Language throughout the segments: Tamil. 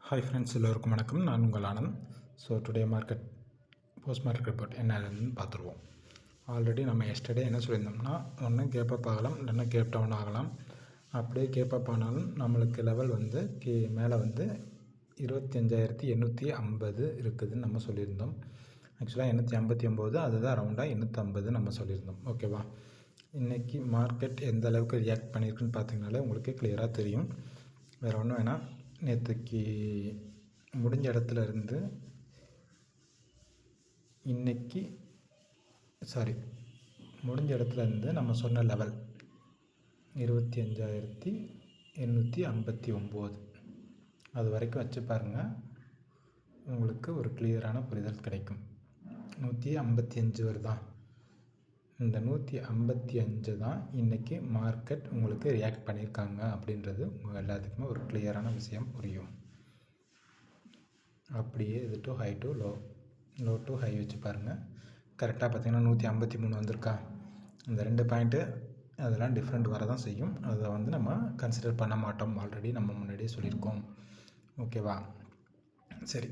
ஹாய் ஃப்ரெண்ட்ஸ், எல்லோருக்கும் வணக்கம். நான் உங்கள் Anand. So today post market report என்னன்னு பார்த்துருவோம். ஆல்ரெடி நம்ம எஸ்டர்டே என்ன சொல்லியிருந்தோம்னா, ஒன்று கேப் அப் ஆகலாம், இல்லைன்னா கேப் டவுன் ஆகலாம். அப்படியே கேப் அப் ஆனாலும் நம்மளுக்கு லெவல் வந்து மேலே வந்து 25,850 இருக்குதுன்னு நம்ம சொல்லியிருந்தோம். ஆக்சுவலாக 859, அதுதான் ரவுண்டாக 850 நம்ம சொல்லியிருந்தோம். ஓகேவா? இன்றைக்கி மார்க்கெட் எந்த அளவுக்கு ரியாக்ட் பண்ணியிருக்குன்னு பார்த்தீங்கனாலே உங்களுக்கு கிளியராக தெரியும். வேறு ஒன்றும் வேணால், நேற்றுக்கு முடிஞ்ச இடத்துல இருந்து இன்றைக்கி முடிஞ்ச இடத்துல இருந்து நம்ம சொன்ன லெவல் 25,859 அது வரைக்கும் வச்சு பாருங்கள். உங்களுக்கு ஒரு கிளியரான புரிதல் கிடைக்கும். 155 வருதா? இந்த 155 தான் இன்றைக்கி மார்க்கெட் உங்களுக்கு ரியாக்ட் பண்ணியிருக்காங்க அப்படின்றது உங்கள் எல்லாத்துக்குமே ஒரு கிளியரான விஷயம் புரியும். அப்படியே இது to high to low to high வச்சு பாருங்கள். கரெக்டாக பார்த்திங்கன்னா 153 வந்திருக்கா? இந்த 2 பாயிண்ட்டு அதெல்லாம் டிஃப்ரெண்ட் வர தான் செய்யும். அதை வந்து நம்ம கன்சிடர் பண்ண மாட்டோம். ஆல்ரெடி நம்ம முன்னாடியே சொல்லியிருக்கோம். ஓகேவா? சரி,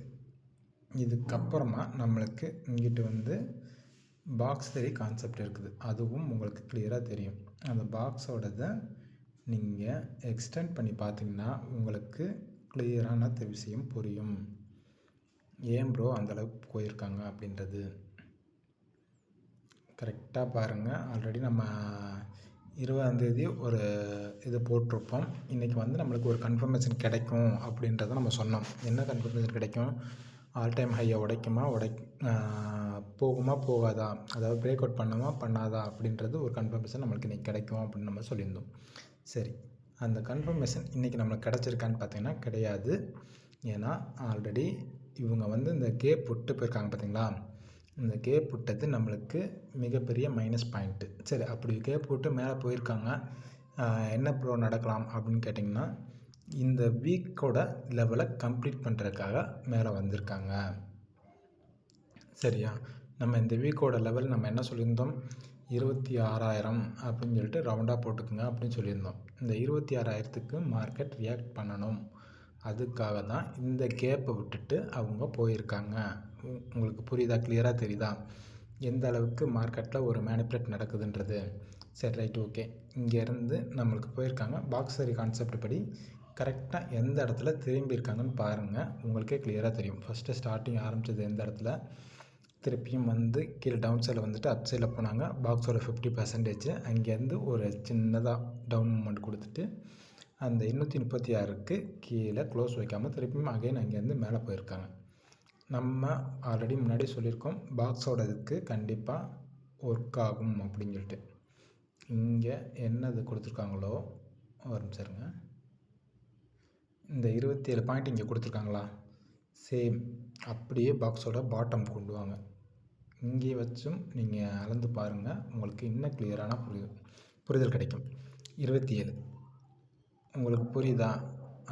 இதுக்கப்புறமா நம்மளுக்கு இங்கிட்டு வந்து பாக்ஸ் தெரி கான்செப்ட் இருக்குது. அதுவும் உங்களுக்கு கிளியராக தெரியும். அந்த பாக்ஸோடதை நீங்கள் எக்ஸ்டெண்ட் பண்ணி பார்த்தீங்கன்னா உங்களுக்கு கிளியரான விஷயம் புரியும். ஏன் ப்ரோ அந்தளவுக்கு போயிருக்காங்க அப்படின்றது கரெக்டாக பாருங்கள். ஆல்ரெடி நம்ம 20ஆந்தேதி ஒரு இது போட்டிருப்போம். இன்றைக்கி வந்து நம்மளுக்கு ஒரு கன்ஃபர்மேஷன் கிடைக்கும் அப்படின்றத நம்ம சொன்னோம். என்ன கன்ஃபர்மேஷன் கிடைக்கும்? ஆல் டைம் ஹையை போகுமா போகாதா, அதாவது பிரேக் அவுட் பண்ணுமா பண்ணாதா அப்படின்றது ஒரு கன்ஃபர்மேஷன் நம்மளுக்கு இன்றைக்கி கிடைக்கும் அப்படின்னு நம்ம சொல்லியிருந்தோம். சரி, அந்த கன்ஃபர்மேஷன் இன்றைக்கி நம்மளுக்கு கிடச்சிருக்கான்னு பார்த்தீங்கன்னா கிடையாது. ஏன்னா ஆல்ரெடி இவங்க வந்து இந்த கேப் விட்டு போயிருக்காங்க பார்த்தீங்களா? இந்த கேப் விட்டது நம்மளுக்கு மிகப்பெரிய மைனஸ் பாயிண்ட்டு. சரி, அப்படி கேப் விட்டு மேலே போயிருக்காங்க. என்ன ப்ரோ நடக்கலாம் அப்படின்னு கேட்டிங்கன்னா, இந்த வீக்கோட லெவலை கம்ப்ளீட் பண்ணுறதுக்காக மேலே வந்திருக்காங்க. சரியா? நம்ம இந்த வீக்கோட லெவல் நம்ம என்ன சொல்லியிருந்தோம்? 26,000 அப்படின்னு சொல்லிட்டு ரவுண்டாக போட்டுக்குங்க அப்படின்னு சொல்லியிருந்தோம். இந்த 26,000க்கு மார்க்கெட் ரியாக்ட் பண்ணணும். அதுக்காக தான் இந்த கேப்பை விட்டுட்டு அவங்க போயிருக்காங்க. உங்களுக்கு புரியுதா? கிளியராக தெரியுதா எந்த அளவுக்கு மார்க்கெட்டில் ஒரு மேனிப்புலேட் நடக்குதுன்றது? சரி, ரைட், ஓகே. இங்கேருந்து நம்மளுக்கு போயிருக்காங்க. பாக்ஸரி கான்செப்ட் படி கரெக்டாக எந்த இடத்துல திரும்பியிருக்காங்கன்னு பாருங்கள். உங்களுக்கே கிளியராக தெரியும். ஃபஸ்ட்டு ஸ்டார்டிங் ஆரம்பித்தது எந்த இடத்துல, திருப்பியும் வந்து கீழே டவுன் சைடில் வந்துட்டு அப் சைடில் போனாங்க. பாக்ஸோட 50% அங்கேருந்து ஒரு சின்னதாக டவுன் மூமெண்ட் கொடுத்துட்டு அந்த 236க்கு கீழே க்ளோஸ் வைக்காமல் திருப்பியும் அகைன் அங்கேருந்து மேலே போயிருக்காங்க. நம்ம ஆல்ரெடி முன்னாடி சொல்லியிருக்கோம், பாக்ஸோட இதுக்கு கண்டிப்பாக ஒர்க் ஆகும் அப்படின்னு சொல்லிட்டு. இங்கே என்னது கொடுத்துருக்காங்களோ ஒரு நிமிஷம், இந்த 27 பாயிண்ட் இங்கே கொடுத்துருக்காங்களா? சேம் அப்படியே பாக்ஸோட பாட்டம் கொண்டு வாங்க. இங்கே வச்சும் நீங்கள் அளந்து பாருங்கள். உங்களுக்கு இன்னும் கிளியரான புரிதல் கிடைக்கும். 27 உங்களுக்கு புரியுதா?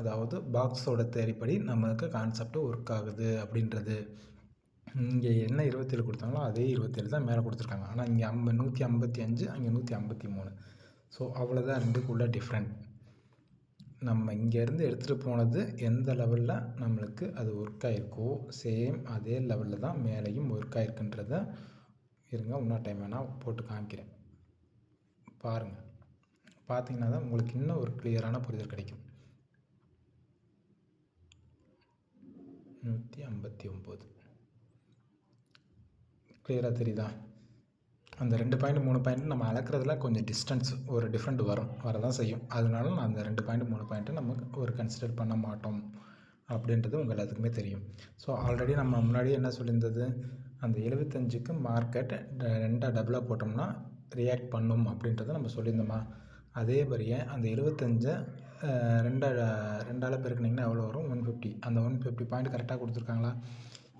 அதாவது பாக்ஸோட தேரிப்படி நம்மளுக்கு கான்செப்ட் ஒர்க் ஆகுது அப்படின்றது. இங்கே என்ன 27 கொடுத்தாங்களோ அதே 27 தான் மேலே கொடுத்துருக்காங்க. ஆனால் இங்கே 155, அங்கே 153. ஸோ அவ்வளோதான் ரெண்டுக்குள்ள டிஃப்ரெண்ட். நம்ம இங்கேருந்து எடுத்துகிட்டு போனது எந்த லெவலில் நம்மளுக்கு அது ஒர்க் ஆகிருக்கோ சேம் அதே லெவலில் தான் மேலேயும் ஒர்க் ஆகிருக்குன்றத இருங்க இன்னொரு டைம் வேணால் போட்டு காமிக்கிறேன். பாருங்கள். பார்த்தீங்கன்னா தான் உங்களுக்கு இன்னும் ஒரு கிளியரான புரிதல் கிடைக்கும். 159 கிளியராக தெரியுதா? அந்த 2 பாயிண்ட் 3 பாயிண்ட் நம்ம அளக்கிறதுல கொஞ்சம் டிஸ்டன்ஸ் ஒரு டிஃப்ரெண்ட் வரதான் செய்யும். அதனால நான் அந்த 2 பாயிண்ட் 3 பாயிண்ட்டை நமக்கு ஒரு கன்சிடர் பண்ண மாட்டோம் அப்படின்றது உங்கள் எல்லாத்துக்குமே தெரியும். ஸோ ஆல்ரெடி நம்ம முன்னாடியே என்ன சொல்லியிருந்தது, அந்த 75க்கு மார்க்கெட் 2 டபுளாக போட்டோம்னா ரியாக்ட் பண்ணும் அப்படின்றத நம்ம சொல்லியிருந்தோமா? அதே மாதிரியே அந்த 75 ரெண்டால் பெருக்குனிங்கன்னா எவ்வளோ வரும்? 150. அந்த 150 பாயிண்ட் கரெக்டாக கொடுத்துருக்காங்களா?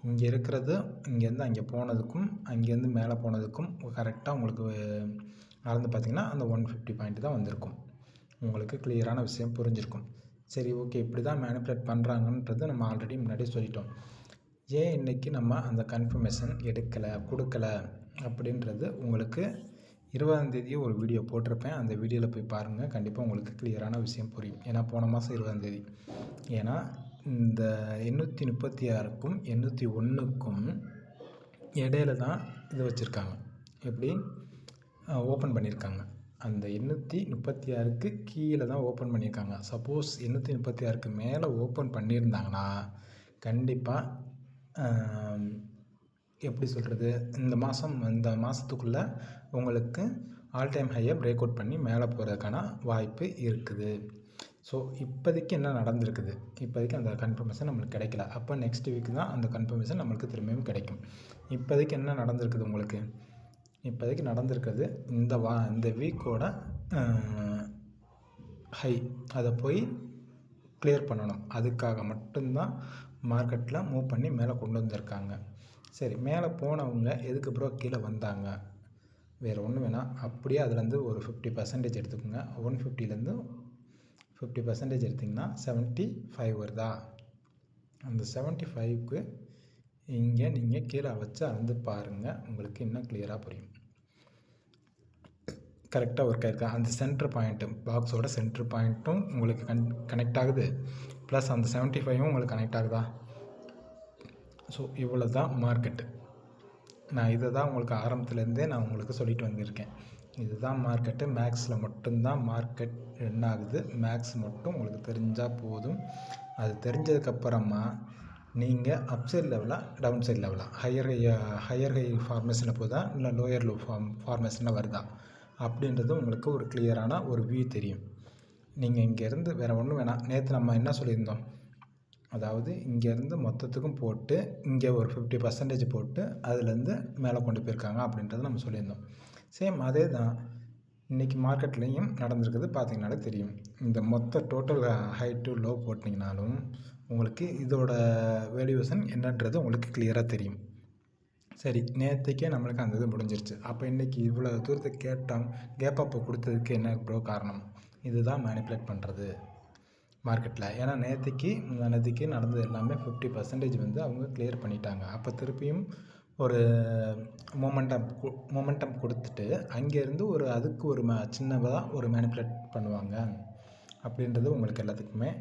இங்கே இருக்கிறது இங்கேருந்து அங்கே போனதுக்கும் அங்கேருந்து மேலே போனதுக்கும் கரெக்டாக உங்களுக்கு அளந்து பார்த்திங்கன்னா அந்த 150 பாயிண்ட் தான் வந்திருக்கும். உங்களுக்கு கிளியரான விஷயம் புரிஞ்சிருக்கும். சரி, ஓகே, இப்படி தான் மேனிப்புலேட் பண்ணுறாங்கன்றது நம்ம ஆல்ரெடி முன்னாடியே சொல்லிட்டோம். ஏன் இன்றைக்கி நம்ம அந்த கன்ஃபர்மேஷன் கொடுக்கல அப்படின்றது உங்களுக்கு 20ஆந்தேதியே ஒரு வீடியோ போட்டிருப்பேன். அந்த வீடியோவில் போய் பாருங்கள். கண்டிப்பாக உங்களுக்கு கிளியரான விஷயம் புரியும். ஏன்னா போன மாதம் 20ஆந்தேதி. ஏன்னா இந்த 836க்கும் 801க்கும் இடையில தான் இது வச்சுருக்காங்க. எப்படி ஓப்பன் பண்ணியிருக்காங்க. அந்த 836க்கு கீழே தான் ஓப்பன் பண்ணியிருக்காங்க. சப்போஸ் 836க்கு மேலே ஓப்பன் பண்ணியிருந்தாங்கன்னா கண்டிப்பாக எப்படி சொல்கிறது, இந்த மாதத்துக்குள்ளே உங்களுக்கு ஆல் டைம் ஹையை பிரேக் அவுட் பண்ணி மேலே போகிறதுக்கான வாய்ப்பு இருக்குது. ஸோ இப்போதைக்கு என்ன நடந்திருக்குது, இப்போதைக்கு அந்த கன்ஃபர்மேஷன் நம்மளுக்கு கிடைக்கல. அப்போ நெக்ஸ்ட் வீக் தான் அந்த கன்ஃபர்மேஷன் நம்மளுக்கு திரும்பியும் கிடைக்கும். இப்போதைக்கு என்ன நடந்திருக்குது உங்களுக்கு, இப்போதைக்கு நடந்திருக்கிறது இந்த வீக்கோட ஹை அதை போய் கிளியர் பண்ணணும். அதுக்காக மட்டும்தான் மார்க்கெட்டில் மூவ் பண்ணி மேலே கொண்டு வந்திருக்காங்க. சரி, மேலே போனவங்க எதுக்கு ப்ரோ கீழே வந்தாங்க, வேறு ஒன்றும் வேணாம். அப்படியே அதுலேருந்து ஒரு 50% எடுத்துக்கோங்க. 150லேருந்து 50% எடுத்திங்கன்னா 75 வருதா, அந்த 75க்கு இங்கே நீங்கள் கீழே வச்சு அளந்து பாருங்கள், உங்களுக்கு இன்னும் கிளியராக புரியும். கரெக்டாக ஒர்க் ஆகிருக்கு. அந்த சென்ட்ரு பாயிண்ட்டு, பாக்ஸோட சென்ட்ரு பாயிண்ட்டும் உங்களுக்கு கனெக்ட் ஆகுது, ப்ளஸ் அந்த 75ம் உங்களுக்கு கனெக்ட் ஆகுதா. ஸோ இவ்வளோ தான் மார்க்கெட்டு. நான் இதை தான் உங்களுக்கு ஆரம்பத்துலேருந்தே நான் உங்களுக்கு சொல்லிட்டு வந்திருக்கேன். இதுதான் மார்க்கெட்டு. மேக்ஸில் மட்டும்தான் மார்க்கெட் ரன் ஆகுது. மேக்ஸ் மட்டும் உங்களுக்கு தெரிஞ்சால் போதும். அது தெரிஞ்சதுக்கப்புறமா நீங்கள் அப்சைட் லெவலாக டவுன் சைட் லெவலாக ஹையர் ஹை ஃபார்மேஷனில் போதா இல்லை லோயர் லோ ஃபார்மேஷனில் வருதா அப்படின்றது உங்களுக்கு ஒரு கிளியரான ஒரு வியூ தெரியும். நீங்கள் இங்கேருந்து வேறு ஒன்றும் வேணாம். நேற்று நம்ம என்ன சொல்லியிருந்தோம், அதாவது இங்கேருந்து மொத்தத்துக்கும் போட்டு இங்கே ஒரு 50% போட்டு அதுலேருந்து மேலே கொண்டு போயிருக்காங்க அப்படின்றத நம்ம சொல்லியிருந்தோம். சேம் அதே தான் இன்றைக்கி மார்க்கெட்லேயும் நடந்திருக்குது. பார்த்திங்கனாலே தெரியும். இந்த மொத்த டோட்டல் ஹை டு லோ போட்டிங்கனாலும் உங்களுக்கு இதோட வேல்யூவேஷன் என்னன்றது உங்களுக்கு கிளியராக தெரியும். சரி, நேற்றுக்கே நம்மளுக்கு அந்த இது முடிஞ்சிருச்சு. அப்போ இன்றைக்கி இவ்வளோ தூரத்துக்கு கேப் அப்போ கொடுத்ததுக்கு என்ன ப்ரோ காரணம், இதுதான் மேனிப்புலேட் பண்ணுறது மார்க்கெட்டில். ஏன்னா நேற்றுக்கு நடந்தது எல்லாமே 50% வந்து அவங்க கிளியர் பண்ணிட்டாங்க. அப்போ திருப்பியும் ஒரு மொமெண்டம் கொடுத்துட்டு அங்கேருந்து அதுக்கு ஒரு சின்னதாக ஒரு மேனிப்புலேட் பண்ணுவாங்க அப்படின்றது உங்களுக்கு எல்லாத்துக்குமே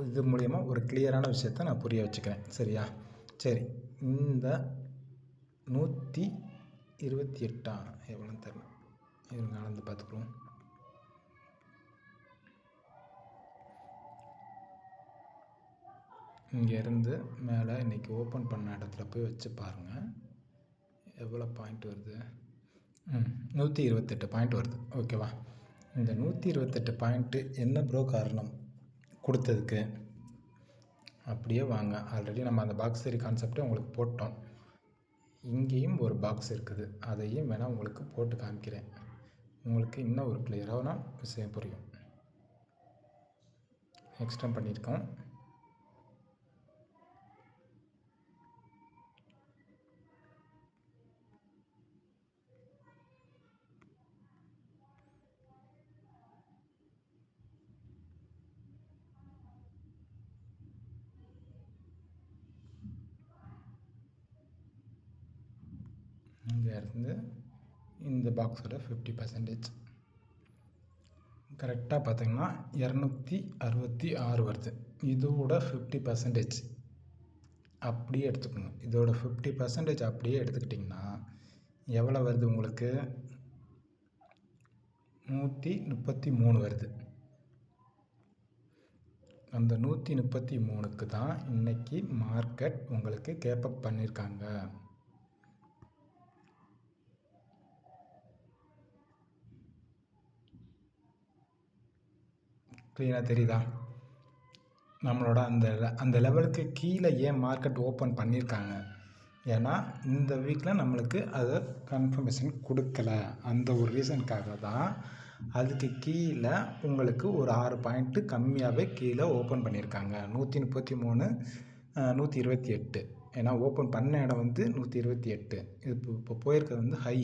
இது மூலயமா ஒரு கிளியரான விஷயத்த நான் புரிய வச்சுக்கிறேன். சரியா? சரி, இந்த 128 எவ்வளோன்னு தெரியல, இவங்க அளந்து பார்த்துக்குவோம். இங்கேருந்து மேலே இன்றைக்கி ஓப்பன் பண்ண இடத்துல போய் வச்சு பாருங்கள் எவ்வளோ பாயிண்ட் வருது. 128 பாயிண்ட் வருது. ஓகேவா? இந்த 128 பாயிண்ட்டு என்ன ப்ரோ காரணம் கொடுத்ததுக்கு, அப்படியே வாங்க. ஆல்ரெடி நம்ம அந்த பாக்ஸ் சரி கான்செப்டை உங்களுக்கு போட்டோம். இங்கேயும் ஒரு பாக்ஸ் இருக்குது, அதையும் வேணால் உங்களுக்கு போட்டு காமிக்கிறேன். உங்களுக்கு இன்னும் ஒரு கிளியரான விஷயம் புரியும். எக்ஸ்டெண்ட் பண்ணியிருக்கோம். இங்கேருந்து இந்த பாக்ஸோட 50% கரெக்டாக பார்த்திங்கன்னா 266 வருது. இதோட 50% அப்படியே எடுத்துக்கோங்க. இதோட 50% அப்படியே எடுத்துக்கிட்டிங்கன்னா எவ்வளோ வருது உங்களுக்கு, 133 வருது. அந்த 133க்கு தான் இன்றைக்கி மார்க்கெட் உங்களுக்கு கேப் அப் பண்ணியிருக்காங்க. க்ளீனாக தெரியுதா? நம்மளோட அந்த லெவலுக்கு கீழே ஏன் மார்க்கெட் ஓப்பன் பண்ணியிருக்காங்க, ஏன்னா இந்த வீக்கில் நம்மளுக்கு அதை கன்ஃபர்மேஷன் கொடுக்கல. அந்த ஒரு ரீசனுக்காக தான் அதுக்கு கீழே உங்களுக்கு ஒரு 6 பாயிண்ட்டு கம்மியாகவே கீழே ஓப்பன் பண்ணியிருக்காங்க. 133 128, ஏன்னா ஓப்பன் பண்ண இடம் வந்து 128. இப்போ போயிருக்கிறது வந்து ஹை.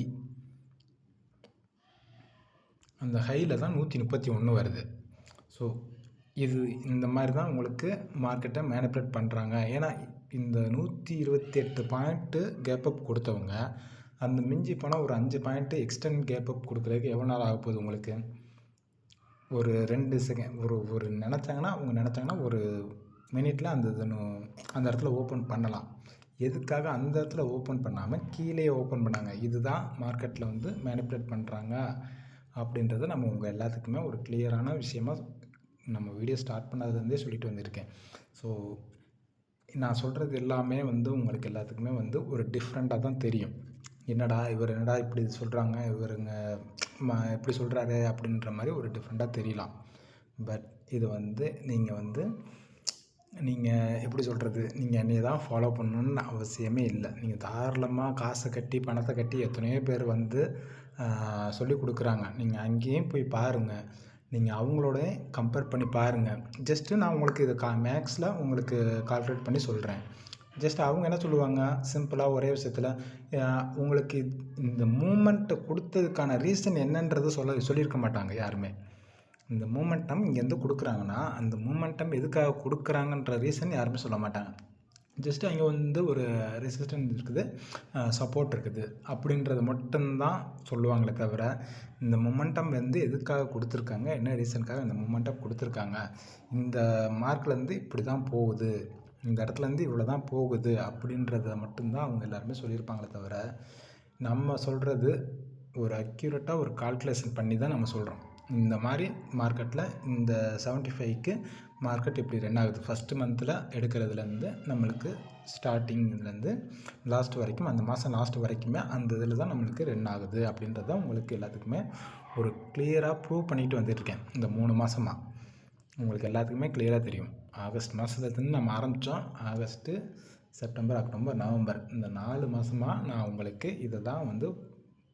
அந்த ஹையில் தான் 131 வருது. ஸோ இந்த மாதிரி தான் உங்களுக்கு மார்க்கெட்டை மேனிப்புலேட் பண்ணுறாங்க. ஏன்னா இந்த 128 பாயிண்ட்டு கேப்பப் கொடுத்தவங்க அந்த மிஞ்சி போனால் ஒரு 5 பாயிண்ட்டு எக்ஸ்டெண்ட் கேப்பப் கொடுக்குறதுக்கு எவ்வளோ நாள் ஆக போகுது உங்களுக்கு, ஒரு 2 செகண்ட். அவங்க நினச்சாங்கன்னா ஒரு மினிட்டில் அந்த இடத்துல ஓப்பன் பண்ணலாம். எதுக்காக அந்த இடத்துல ஓப்பன் பண்ணாமல் கீழேயே ஓப்பன் பண்ணாங்க? இதுதான் மார்க்கெட்டில் வந்து மேனிப்புலேட் பண்ணுறாங்க அப்படின்றத நம்ம உங்கள் எல்லாத்துக்குமே ஒரு கிளியரான விஷயமா நம்ம வீடியோ ஸ்டார்ட் பண்ணதுலேருந்தே சொல்லிட்டு வந்திருக்கேன். ஸோ நான் சொல்கிறது எல்லாமே வந்து உங்களுக்கு எல்லாத்துக்குமே வந்து ஒரு டிஃப்ரெண்ட்டாக தான் தெரியும். என்னடா இப்படி சொல்கிறாங்க, இவருங்க இப்படி சொல்கிறாரு அப்படின்ற மாதிரி ஒரு டிஃப்ரெண்ட்டாக தெரியலாம். பட் இது வந்து நீங்கள் எப்படி சொல்கிறது, நீங்கள் என்னைய தான் ஃபாலோ பண்ணணுன்னு அவசியமே இல்லை. நீங்கள் தாராளமாக காசை கட்டி பணத்தை கட்டி எத்தனையோ பேர் வந்து சொல்லிக் கொடுக்குறாங்க. நீங்கள் அங்கேயும் போய் பாருங்கள். நீங்கள் அவங்களோட கம்பேர் பண்ணி பாருங்கள். ஜஸ்ட்டு நான் உங்களுக்கு இது மேக்ஸில் உங்களுக்கு கால்குலேட் பண்ணி சொல்கிறேன். ஜஸ்ட் அவங்க என்ன சொல்லுவாங்க, சிம்பிளாக ஒரே விஷயத்தில் உங்களுக்கு இந்த மூமெண்ட்டை கொடுத்ததுக்கான ரீசன் என்னன்றது சொல்லியிருக்க மாட்டாங்க யாருமே. இந்த மூமெண்டம் இங்கேருந்து கொடுக்குறாங்கன்னா அந்த மூமெண்டம் எதுக்காக கொடுக்குறாங்கன்ற ரீசன் யாருமே சொல்ல மாட்டாங்க. ஜஸ்ட்டு அங்கே வந்து ஒரு ரெசிஸ்டன்ஸ் இருக்குது, சப்போர்ட் இருக்குது அப்படின்றது மட்டும்தான் சொல்லுவாங்களே தவிர, இந்த மொமெண்டம் வந்து எதுக்காக கொடுத்துருக்காங்க, என்ன ரீசனுக்காக இந்த மொமெண்டம் கொடுத்துருக்காங்க, இந்த மார்க்லேருந்து இப்படி தான் போகுது, இந்த இடத்துலேருந்து இவ்வளோ தான் போகுது அப்படின்றத மட்டும்தான் அவங்க எல்லாருமே சொல்லியிருப்பாங்களே தவிர, நம்ம சொல்கிறது ஒரு அக்யூரேட்டாக ஒரு கால்குலேஷன் பண்ணி தான் நம்ம சொல்கிறோம். இந்த மாதிரி மார்க்கெட்டில் இந்த 75க்கு மார்க்கெட் இப்படி ரன் ஆகுது. ஃபஸ்ட்டு மந்தில் எடுக்கிறதுலேருந்து நம்மளுக்கு ஸ்டார்டிங்லேருந்து லாஸ்ட் வரைக்கும், அந்த மாதம் லாஸ்ட் வரைக்குமே அந்த இதில் தான் நம்மளுக்கு ரன் ஆகுது அப்படின்றத உங்களுக்கு எல்லாத்துக்குமே ஒரு கிளியராக ப்ரூவ் பண்ணிட்டு வந்துட்டுருக்கேன். இந்த 3 மாதமாக உங்களுக்கு எல்லாத்துக்குமே கிளியராக தெரியும். ஆகஸ்ட் மாதத்துலேருந்து நம்ம ஆரம்பித்தோம். ஆகஸ்ட்டு, செப்டம்பர், அக்டோபர், நவம்பர் இந்த 4 மாதமாக நான் உங்களுக்கு இதை தான் வந்து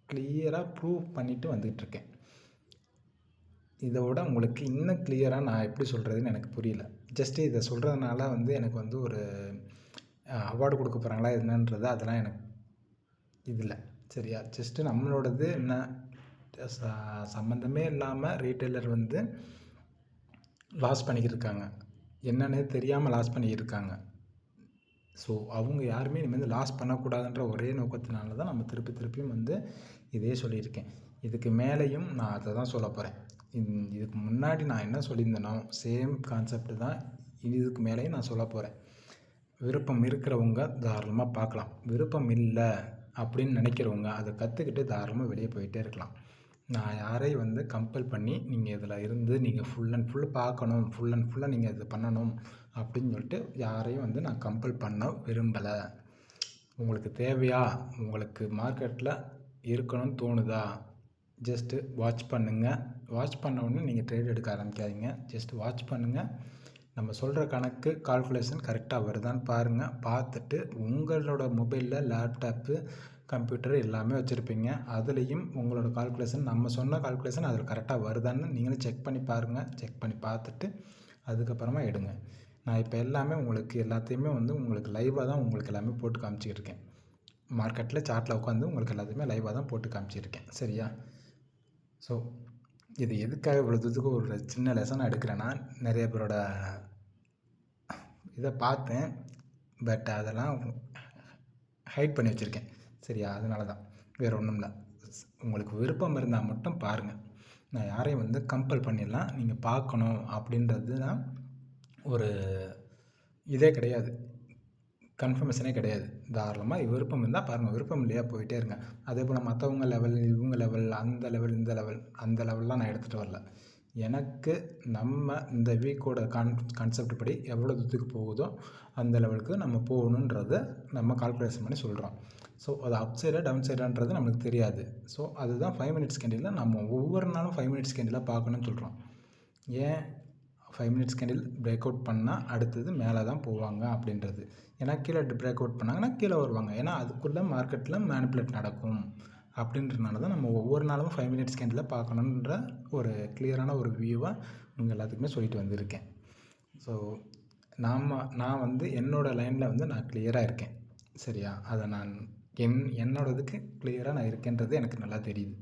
கிளியராக ப்ரூவ் பண்ணிட்டு வந்துகிட்ருக்கேன். இதை விட உங்களுக்கு இன்னும் கிளியராக நான் எப்படி சொல்கிறதுன்னு எனக்கு புரியல. ஜஸ்ட்டு இதை சொல்கிறதுனால வந்து எனக்கு வந்து ஒரு அவார்டு கொடுக்க போகிறாங்களா என்னன்றது அதெல்லாம் எனக்கு இதில்லை. சரியா? ஜஸ்ட்டு நம்மளோடது என்ன சம்மந்தமே இல்லாமல் ரீட்டெய்லர் வந்து லாஸ் பண்ணிக்கிட்டு என்னன்னே தெரியாமல் லாஸ் பண்ணிக்கிட்டு ஸோ அவங்க யாருமே இனிமேல் லாஸ் பண்ணக்கூடாதுன்ற ஒரே நோக்கத்தினால தான் நம்ம திருப்பியும் வந்து இதே சொல்லியிருக்கேன். இதுக்கு மேலேயும் நான் அதை தான் சொல்ல போகிறேன். இதுக்கு முன்னாடி நான் என்ன சொல்லியிருந்தேனோ சேம் கான்செப்ட் தான் இதுக்கு மேலேயும் நான் சொல்ல போகிறேன். விருப்பம் இருக்கிறவங்க தாராளமாக பார்க்கலாம். விருப்பம் இல்லை அப்படின்னு நினைக்கிறவங்க அதை கற்றுக்கிட்டு தாராளமாக வெளியே போயிட்டே இருக்கலாம். நான் யாரையும் வந்து கம்பல் பண்ணி நீங்கள் இதில் இருந்து நீங்கள் ஃபுல் அண்ட் ஃபுல் பார்க்கணும், ஃபுல் அண்ட் ஃபுல்லாக நீங்கள் இது பண்ணணும் அப்படின்னு சொல்லிட்டு யாரையும் வந்து நான் கம்பல் பண்ண விரும்பலை. உங்களுக்கு தேவையா, உங்களுக்கு மார்க்கெட்டில் இருக்கணும்னு தோணுதா, ஜஸ்ட்டு வாட்ச் பண்ணுங்கள். வாட்ச் பண்ண உடனே நீங்கள் ட்ரேட் எடுக்க ஆரம்பிக்காதீங்க. ஜஸ்ட் வாட்ச் பண்ணுங்கள். நம்ம சொல்கிற கணக்கு கால்குலேஷன் கரெக்டாக வருதான்னு பாருங்கள். பார்த்துட்டு உங்களோட மொபைலில் லேப்டாப்பு, கம்ப்யூட்டர் எல்லாமே வச்சுருப்பீங்க. அதுலேயும் உங்களோட கால்குலேஷன் நம்ம சொன்ன கால்குலேஷன் அதில் கரெக்டாக வருதான்னு நீங்களும் செக் பண்ணி பாருங்கள். செக் பண்ணி பார்த்துட்டு அதுக்கப்புறமா எடுங்க. நான் இப்போ எல்லாமே உங்களுக்கு எல்லாத்தையுமே வந்து உங்களுக்கு லைவாக தான் உங்களுக்கு எல்லாமே போட்டு காமிச்சிக்கிருக்கேன். மார்க்கெட்டில் சார்ட்டில் உட்காந்து உங்களுக்கு எல்லாத்தையுமே லைவாக தான் போட்டு காமிச்சிருக்கேன். சரியா? ஸோ இது எதுக்காக இவ்வளோ தூரத்துக்கு ஒரு சின்ன லெசனாக எடுக்கிறேன்னா, நிறைய பேரோட இதை பார்த்தேன். பட் அதெல்லாம் ஹைட் பண்ணி வச்சுருக்கேன். சரியா? அதனால தான், வேறு ஒன்றும் இல்லை. உங்களுக்கு விருப்பம் இருந்தால் மட்டும் பாருங்கள். நான் யாரையும் வந்து கம்பல் பண்ணிடலாம் நீங்கள் பார்க்கணும் அப்படின்றது தான் ஒரு இதே கிடையாது, கன்ஃபர்மேஷனே கிடையாது. தாராளமாக விருப்பம் இருந்தால் பாருங்கள், விருப்பம் இல்லையா போயிட்டே இருங்க. அதே போல் மற்றவங்க லெவல், இவங்க லெவல், அந்த லெவல், இந்த லெவல், அந்த லெவல்லாம் நான் எடுத்துகிட்டு வரல. எனக்கு நம்ம இந்த வீக்கோட கான்செப்ட் படி எவ்வளோ தூரத்துக்கு போகுதோ அந்த லெவலுக்கு நம்ம போகணுன்றத நம்ம கால்குலேஷன் பண்ணி சொல்கிறோம். ஸோ அது அப் சைடாக டவுன் சைடான்றது நம்மளுக்கு தெரியாது. ஸோ அதுதான் 5 மினிட்ஸ் கேண்டிலில் நம்ம ஒவ்வொரு நாளும் 5 மினிட்ஸ் கேண்டிலாக பார்க்கணும்னு சொல்கிறோம். ஏன் 5 மினிட்ஸ் கேண்டில் பிரேக் அவுட் பண்ணால் அடுத்தது மேலே தான் போவாங்க அப்படின்றது. ஏன்னா கீழே பிரேக் அவுட் பண்ணாங்கன்னா கீழே வருவாங்க. ஏன்னா அதுக்குள்ளே மார்க்கெட்டில் மேனிப்புலேட் நடக்கும் அப்படின்றனால தான் நம்ம ஒவ்வொரு நாளும் 5 மினிட்ஸ் கேண்டில் பார்க்கணுன்ற ஒரு கிளியரான ஒரு வியூவாக உங்கள் எல்லாத்துக்குமே சொல்லிட்டு வந்திருக்கேன். ஸோ நான் வந்து என்னோடய லைனில் வந்து நான் கிளியராக இருக்கேன். சரியா? அதை நான் என்னோடதுக்கு கிளியராக நான் இருக்கேன்றது எனக்கு நல்லா தெரியுது.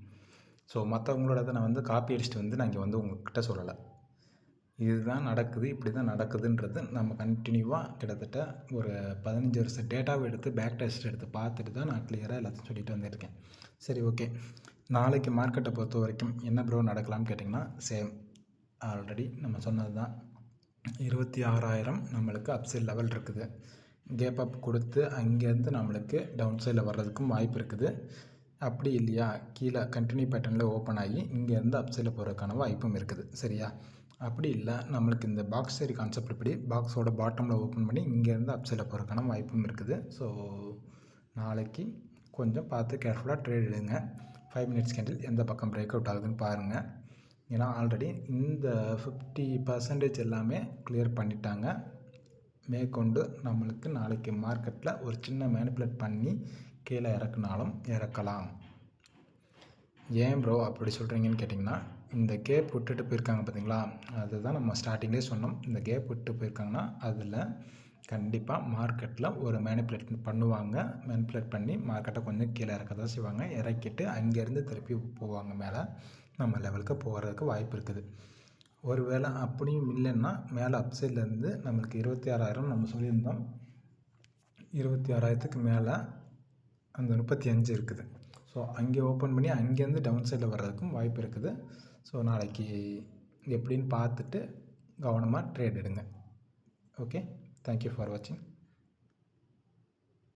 ஸோ மற்றவங்களோடதை நான் வந்து காப்பி அடிச்சுட்டு வந்து நான் இங்கே வந்து உங்கள்கிட்ட சொல்லலை. இதுதான் நடக்குது, இப்படி தான் நடக்குதுன்றது நம்ம கண்டினியூவாக கிட்டத்தட்ட ஒரு 15 வருஷம் டேட்டாவை எடுத்து பேக் டெஸ்ட் எடுத்து பார்த்துட்டு தான் நான் கிளியராக எல்லாத்தையும் சொல்லிட்டு வந்துருக்கேன். சரி, ஓகே. நாளைக்கு மார்க்கெட்டை பொறுத்த வரைக்கும் என்ன ப்ரோ நடக்கலாம்னு கேட்டிங்கன்னா, சேம் ஆல்ரெடி நம்ம சொன்னது தான். 26,000 நம்மளுக்கு அப்சைட் லெவல் இருக்குது. கேப் அப் கொடுத்து அங்கேருந்து நம்மளுக்கு டவுன் சைடில் வர்றதுக்கும் வாய்ப்பு இருக்குது. அப்படி இல்லையா, கீழே கண்டினியூ பேட்டர்னில் ஓப்பன் ஆகி இங்கேருந்து அப்சைடில் போகிறதுக்கான வாய்ப்பும் இருக்குது. சரியா? அப்படி இல்லை, நம்மளுக்கு இந்த பாக்ஸ் சரி கான்செப்ட் படி பாக்ஸோட பாட்டமில் ஓப்பன் பண்ணி இங்கேருந்து அப்சைடில் போகிறதுக்கான வாய்ப்பும் இருக்குது. ஸோ நாளைக்கு கொஞ்சம் பார்த்து கேர்ஃபுல்லாக ட்ரேட் எடுங்க. 5 மினிட்ஸ் கேண்டில் எந்த பக்கம் பிரேக் அவுட் ஆகுதுன்னு பாருங்கள். ஏன்னா ஆல்ரெடி இந்த 50% எல்லாமே கிளியர் பண்ணிட்டாங்க. மேற்கொண்டு நம்மளுக்கு நாளைக்கு மார்க்கெட்டில் ஒரு சின்ன மேனிப்புலேட் பண்ணி கீழே இறக்குனாலும் இறக்கலாம். ஏன் ப்ரோ அப்படி சொல்கிறீங்கன்னு கேட்டிங்கன்னா, இந்த கேப் விட்டுட்டு போயிருக்காங்க பார்த்தீங்களா, அதுதான் நம்ம ஸ்டார்டிங்லேயே சொன்னோம். இந்த கேப் விட்டு போயிருக்காங்கன்னா அதில் கண்டிப்பாக மார்க்கெட்டில் ஒரு மேனிப்புலேட் பண்ணுவாங்க. மேனிப்புலேட் பண்ணி மார்க்கெட்டை கொஞ்சம் கீழே இறக்க தான் செய்வாங்க. இறக்கிட்டு அங்கேருந்து திருப்பி போவாங்க மேலே. நம்ம லெவலுக்கு போகிறதுக்கு வாய்ப்பு இருக்குது. ஒரு வேளை அப்படியும் இல்லைன்னா மேலே அப்சைட்லேருந்து நம்மளுக்கு 26,000 நம்ம சொல்லியிருந்தோம். 26,000க்கு மேலே அந்த 35 இருக்குது. ஸோ அங்கே ஓப்பன் பண்ணி அங்கேருந்து டவுன் சைடில் வர்றதுக்கும் வாய்ப்பு இருக்குது. ஸோ நாளைக்கு எப்படின்னு பார்த்துட்டு கவனமாக ட்ரேட் எடுங்க. ஓகே, தேங்க்யூ ஃபார் வாட்சிங்.